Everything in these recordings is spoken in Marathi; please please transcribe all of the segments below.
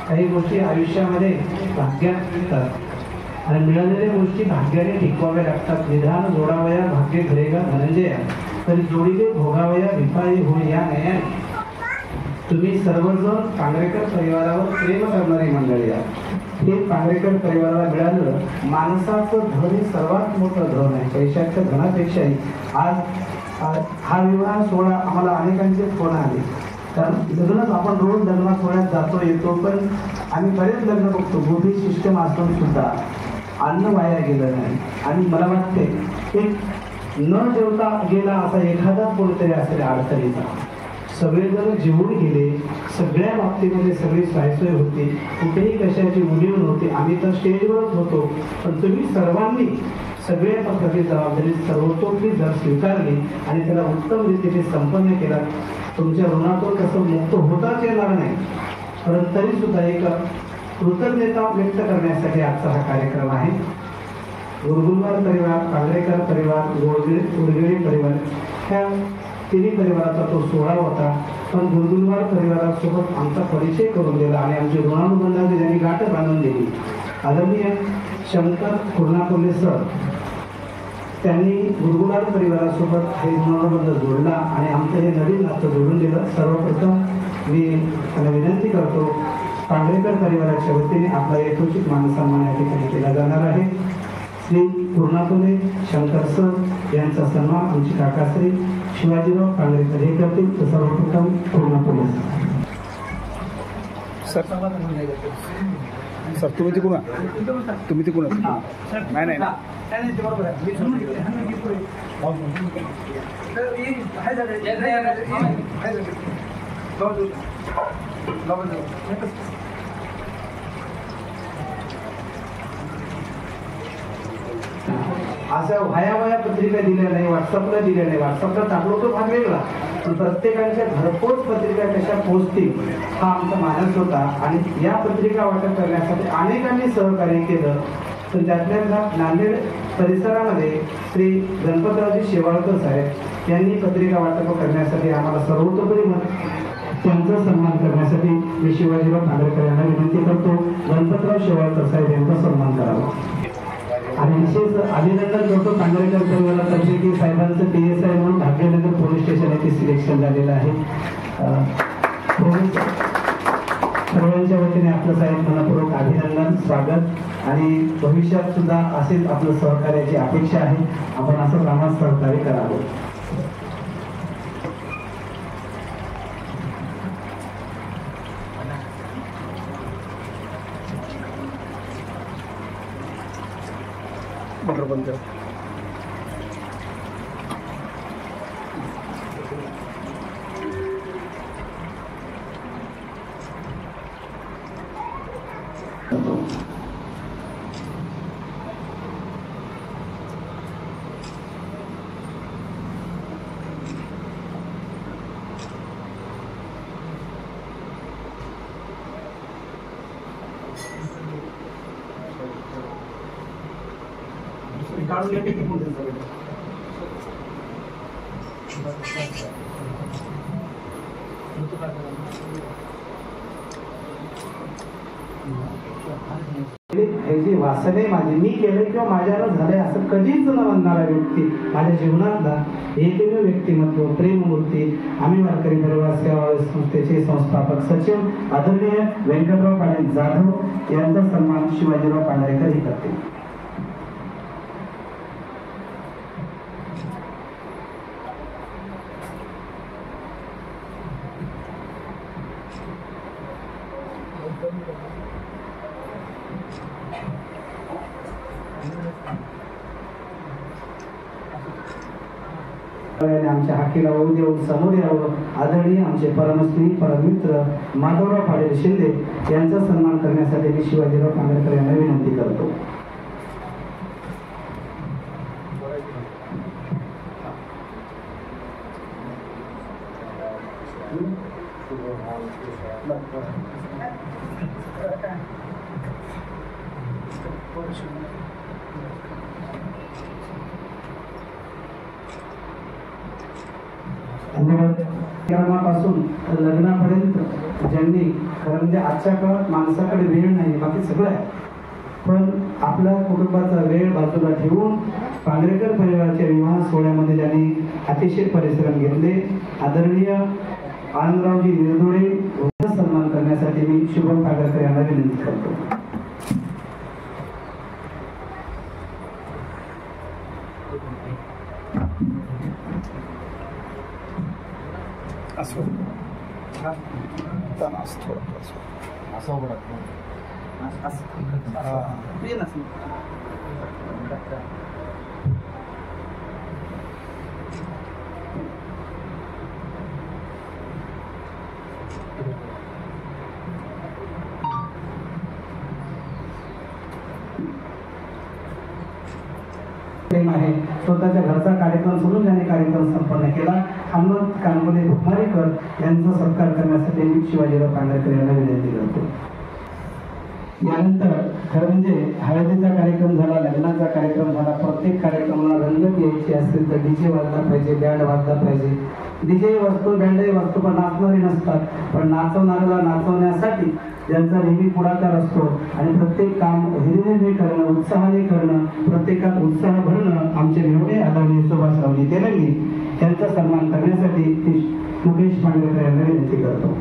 काही गोष्टी आयुष्यामध्ये भाग्यात मिळतात आणि मिळालेल्या गोष्टी भाग्याने टिकवाव्या लागतात. निधान जोडावया भाग्य घरेगा धनंजया, तरी जोडीले भोगावया विपाळी होय या न्यायाने. तुम्ही सर्वजण पांगरेकर परिवारावर प्रेम करणारी मंडळी आहात. हे पांगरेकर परिवाराला मिळालं माणसाचं धन हे सर्वात मोठं धन आहे. पैशाच्या धनापेक्षाही आज हा विवाह सोहळा आम्हाला अनेकांचे फोन आले. कारण लग्नच आपण रोज लग्न सोहळ्यात जातो येतो, पण आम्ही बरेच लग्न बघतो गोबी सिस्टम असून सुद्धा अन्न वाया गेलं नाही. आणि मला वाटते एक न जेवता गेला असा एखादा कोणीतरी असेल अडचणीचा. सगळेजण जेवून गेले, सगळ्या बाबतीमध्ये सगळी सोयसोय होती, कुठेही कशाची उणीव नव्हती. आम्ही तर स्टेजवरच होतो, पण तुम्ही सर्वांनी सगळ्या पद्धती जबाबदारी सर्वतोपरी जर स्वीकारली आणि त्याला उत्तम रीतीने संपन्न केला, तुमच्या ऋणातून कसं मुक्त होताच येणार नाही, परंतु तरी सुद्धा एक कृतज्ञता व्यक्त करण्यासाठी आजचा हा कार्यक्रम आहे. गुरगुलवार परिवार, पांगरेकर परिवार, गोडगेळी परिवार ह्या तिन्ही परिवाराचा तो सोहळा होता. पण गुरगुलवार परिवारासोबत आमचा परिचय करून दिला आणि आमची ऋणानुबंधाची ज्यांनी गाठ बांधून दिली आदरणीय शंकर कुर्णाकोल्हे सर, त्यांनी गुरगुलवार परिवारासोबत हे ऋणानुबंध जोडला आणि आमचं हे नवीन नातं जोडून दिलं. सर्वप्रथम मी त्यांना विनंती करतो, पांगरेकर परिवाराच्या वतीने आपला यथोचित मानसन्मान या ठिकाणी केला जाणार आहे. श्री कुर्णाकोल्हे शंकर सर यांचा सन्मान आमची काकाश्री शिवाजीराव पांगरेकर हे करतील. तर सर्वप्रथम कुर्णाकोल्हे सर. सर तुम्ही तिकडून तुम्ही तिकडून नाही नाही अशा वया पत्रिका दिल्या नाही, व्हॉट्सअपला दिल्या नाही. व्हॉट्सअपला टाकलो तो भाग वेगळा, पण प्रत्येकाच्या घरपोच पत्रिका कशा पोहोचतील हा आमचा मानस होता. आणि या पत्रिका वाटप करण्यासाठी अनेकांनी सहकार्य केलं. तर त्यातल्या नांदेड परिसरामध्ये श्री गणपतरावजी शेवाळकर साहेब यांनी पत्रिका वाटप करण्यासाठी आम्हाला सर्वतोपरी त्यांचा सन्मान करण्यासाठी मी शिवाजीराव पांगरेकर यांना विनंती करतो, गणपतराव शेवाळकर साहेब यांचा सन्मान करावा. आणि विशेष अभिनंदन करतो पांगरेकर परिवारातर्फे की साहेबांचं PSI म्हणून भाग्यनगर पोलीस स्टेशन येथे सिलेक्शन झालेलं आहे. सर्वांच्या वतीने आपलं साहेब मनपूर्वक अभिनंदन, स्वागत. आणि भविष्यात सुद्धा असेच आपलं सहकार्याची अपेक्षा आहे. आपण असं आम्हाला सहकार्य करावं. बंद काढून घ्या की ह्याची वासने माझी मी केलं किंवा माझ्याला झालंय असं कधीच न म्हणणारा व्यक्ती, माझ्या जीवनातला एकमेव व्यक्तिमत्व, प्रेममूर्ती, आम्ही वारकरी परिवार सेवा संस्थेचे संस्थापक सचिव आदरणीय व्यंकटराव पाटील जाधव यांचा सन्मान शिवाजीराव पांगरेकर हे करतील. आमच्या हाकीला होऊ देऊन समोर यावं. आदरणीय आमचे परमश्री परमित्र माधवराव पाटील शिंदे यांचा सन्मान करण्यासाठी मी शिवाजीराव पांगरेकर यांना विनंती करतो. धन्यवाद. पासून लग्नापर्यंत ज्यांनी खरं म्हणजे आजच्या काळात माणसाकडे वेळ नाही, बाकी सगळं आहे, पण आपल्या कुटुंबाचा वेळ बाजूला ठेवून पांगरेकर परिवाराच्या विवाह सोहळ्यामध्ये ज्यांनी अतिशय परिश्रम घेतले, आदरणीय आनंदरावजी निर्दोळे यांचा सन्मान करण्यासाठी मी शुभम पांगरेकर यांना विनंती करतो. प्रेम आहे. स्वतःच्या घरचा कार्यक्रम सोडून ज्यांनी कार्यक्रम संपन्न केला, हनुमंत कानगुले भुमारीकर यांचा सत्कार करण्यासाठी मी शिवाजीराव पांगरेकर यांना विनंती करतो. यानंतर खरं म्हणजे हळदीचा कार्यक्रम झाला, लग्नाचा कार्यक्रम झाला, प्रत्येक कार्यक्रमाला रंगत यायची असेल तर डीजे वाजला पाहिजे, बँड वाजला पाहिजे. डीजे वाजतो, बँडही वाजतो, पण नाचणारे नसतात. पण नाचवणाऱ्याला नाचवण्यासाठी ज्यांचा नेहमी पुढाकार असतो आणि प्रत्येक काम हिरिरीने करणं, उत्साहाने करणं, प्रत्येकात उत्साह भरणं, आमचे मेवणे आदरणीय सुभाषरावजी तेलंगी यांचा सन्मान करण्यासाठी मुकेश पांगरेकर यांना विनंती करतो.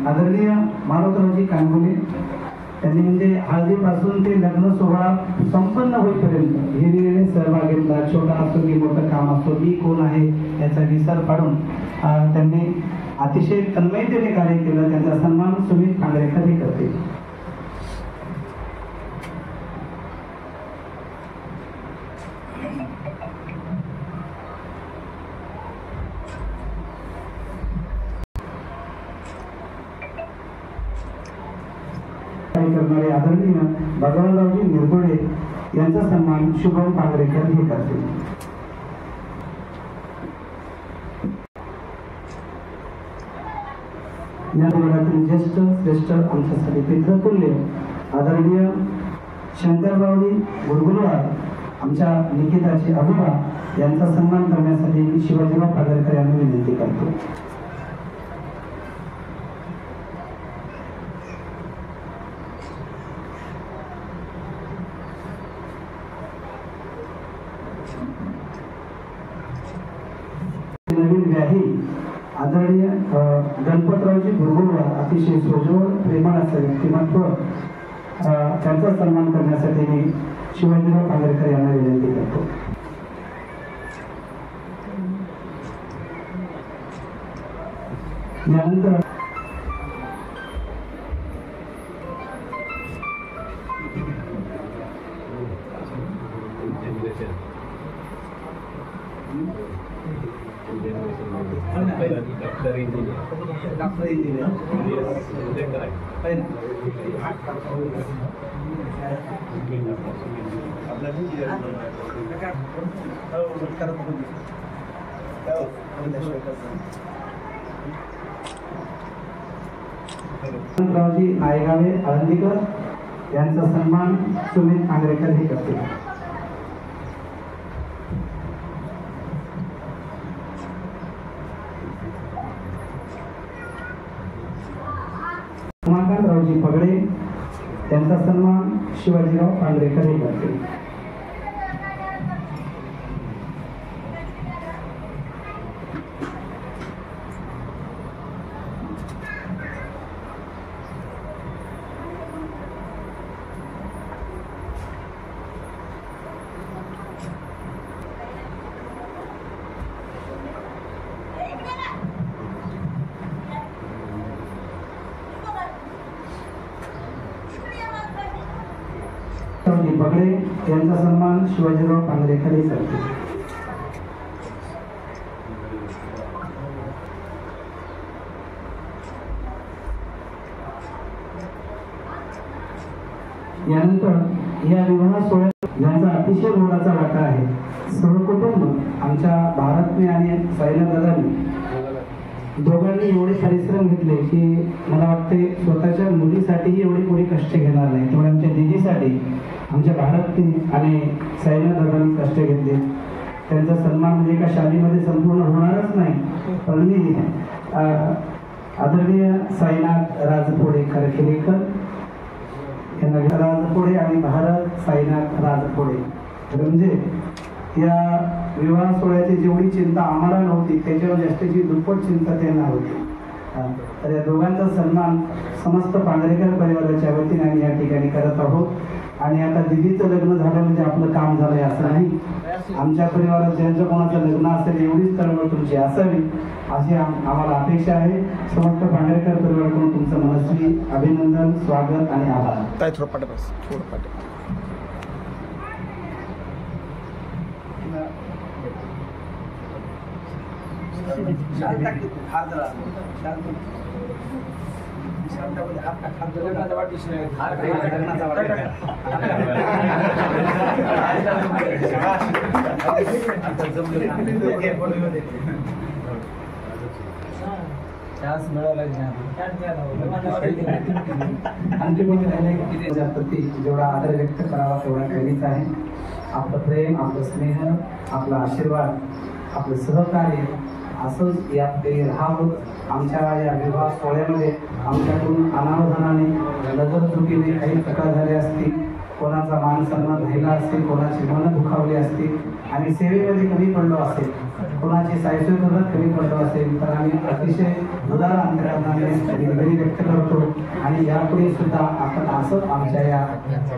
आदरणीय मानवरावजी कानगुले त्यांनी म्हणजे हळदीपासून ते लग्न सोहळा संपन्न होईपर्यंत हिरिरीने सहभाग घेतला. छोटा असो की मोठं काम असो, मी कोण आहे याचा विसर पाडून त्यांनी अतिशय तन्मयतेने कार्य केलं. त्यांचा सन्मान सुमित पांगरेकर हे करते. करणारे आदरणीय भगवानरावजी निर्दोळे यांचा सन्मान शुभम पांगरेकर हे करतील. या वर्गातील ज्येष्ठ श्रेष्ठ आमच्यासाठी पितृतुल्य आदरणीय शंकररावजी गुरगुरवार आमच्या निकिताचे अभिमा यांचा सन्मान करण्यासाठी मी शिवाजीराव पांगरेकर यांना विनंती करतो. नवीन व्याही आदरणीय गणपतरावजी गुरगुरवार अतिशय सोजवळ प्रेमळ असं व्यक्तिमत्व, त्यांचा सन्मान करण्यासाठी मी शिवाजीराव पांगरेकर यांना विनंती करतो. यानंतर रावजी नायगावे आळंदीकर यांचा सन्मान सुमित पांगरेकर हे करतील. उमाकांतरावजी पगडे यांचा सन्मान शिवाजीराव पांगरेकर हे करतील. पगडे यांचा सन्मान शिवाजीराव पांगरेकर हे करतील. यानंतर या विवाह सोहळ्यात ज्यांचा अतिशय मोलाचा वाटा आहे सहकुटुंब आमच्या भारतने आणि साईनाथदादांनी दोघांनी एवढे परिश्रम घेतले की मला वाटते स्वतःच्या मुलीसाठीही एवढे कोणी कष्ट घेणार नाही, तेवढे आमच्या दिदीसाठी आमच्या भारतने आणि साईनाथदादांनी कष्ट घेतले. त्यांचा सन्मान म्हणजे एका शालीमध्ये संपूर्ण होणारच नाही, पण मी आदरणीय साईनाथ राजपोडे खरखेडकर यांना राजपोडे आणि भारत साईनाथ राजपोडे म्हणजे या विवाह सोहळ्याची जेवढी चिंता आम्हाला नव्हती त्याच्यावर जास्तीची दुप्पट चिंता त्यांना होती. तर या दोघांचा सन्मान समस्त पांढरेकर परिवाराच्या वतीने आम्ही या ठिकाणी करत आहोत. आणि आता दिदीचं लग्न झालं म्हणजे आपलं काम झालंय असं नाही. आमच्या परिवारात ज्यांचं कोणाचं लग्न असेल एवढीच तळमळ तुमची असावी अशी आम्हाला अपेक्षा आहे. समस्त पांढरेकर परिवाराकडून तुमचं मनस्वी अभिनंदन, स्वागत आणि आभार. जेवढा आदर व्यक्त करावा तेवढा कमीच आहे. आपलं प्रेम, आपलं स्नेह, आपला आशीर्वाद, आपलं सहकार्य असंच यापुढे राहावं. आमच्या या विवाह सोहळ्यामध्ये आमच्याकडून अनावधानाने नजरचुकीने काही चुका झाल्या असतील, कोणाचा मान सन्मान राहिला असेल, कोणाची मन दुखावली असतील आणि सेवेमध्ये कमी पडलो असेल, कोणाची सायसोय कमी पडलो असेल तर आम्ही अतिशय उदार अंतराने निवेदन व्यक्त करतो. आणि यापुढे सुद्धा आपण असं आमच्या या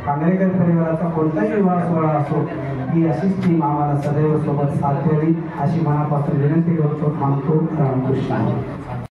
पांढरेकर परिवाराचा कोणताही विवाह सोहळा असो ही अशीच टीम आम्हाला सदैव सोबत साथ द्यावी अशी मनापासून विनंती करतो. थांबतो. रामकृष्ण.